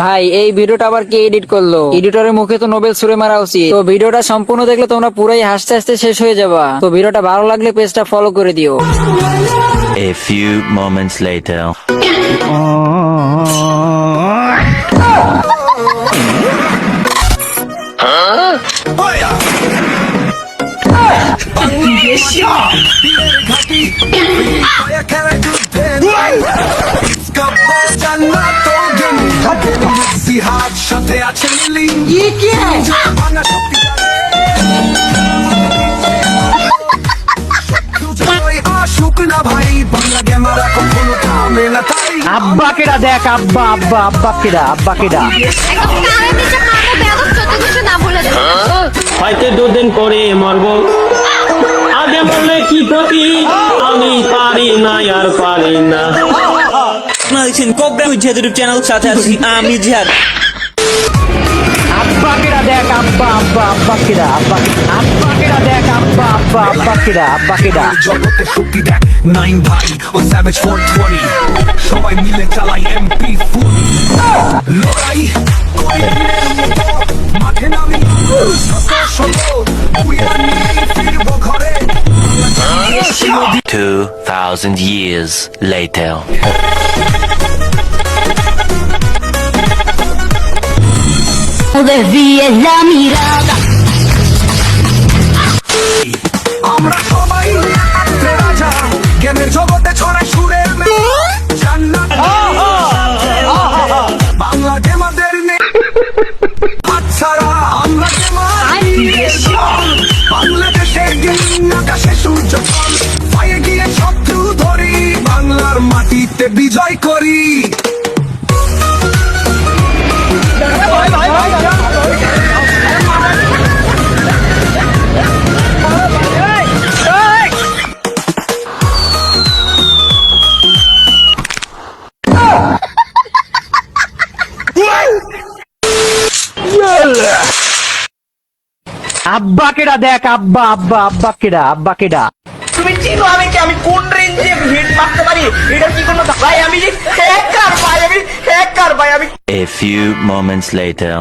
ভাই এই ভিডিওটা আবার কে এডিট করলো? এডিটরের মুখে তো নোবেল ছুড়ে মারা উচিত। তো ভিডিওটা সম্পূর্ণ দেখলে তোমরা পুরাই হাসতে হাসতে শেষ হয়ে যাবা। তো ভিডিওটা ভালো লাগলে পেজটা ফলো করে দিও। A few moments later. हाथ साथे আছে মিলি ये क्या है? ভাঙা শক্তি আসুক না ভাই বাংলা ক্যামেরা কখনো থামে না তাই আব্বা কেডা দেখ, আব্বা আব্বা আব্বা কেডা, আব্বা কেডা। হয়তো দুদিন পরে মরবো, আগে বললে কি ক্ষতি, আমি পারি না আর পারি না। আপনারা দেখছেন কোবরা জিহাদ ইউটিউব চ্যানেল, সাথে আছি আমি জিহাদ। আব্বা কেডা দেখ, আব্বা আব্বা আব্বা কেডা, আব্বা আব্বা কেডা দেখ, আব্বা আব্বা আব্বা কেডা, আব্বা কেডা। জগতে শক্তি দেখ 9 ভাই ও স্যাভেজ 420 সবাই মিলে চালাই এমপি ফুল লড়াই করি মাঠে নামি ফিরবো ঘরে 2,000 years later. Desvíes la mirada. আমরা সবাই রাজা জ্ঞানের জগতে ছড়াই সুরের জান্নাত বাংলা গেমাদের নেই ছাড়া আমরা বাংলাদেশের দিন আকাশে সূর্য পায়ে গিয়ে শত্রু ধরি বাংলার মাটিতে বিজয় করি আব্বা কেডা দেখ, আব্বা আব্বা আব্বা কেডা, আব্বা কেডা। তুমি চিনো আমি কি, আমি কোন রেঞ্জে হিট মারতে পারি? এটা কি কোনো ভাই? আমি যে হ্যাকার ভাই, আমি হ্যাকার ভাই, আমি। A few moments later.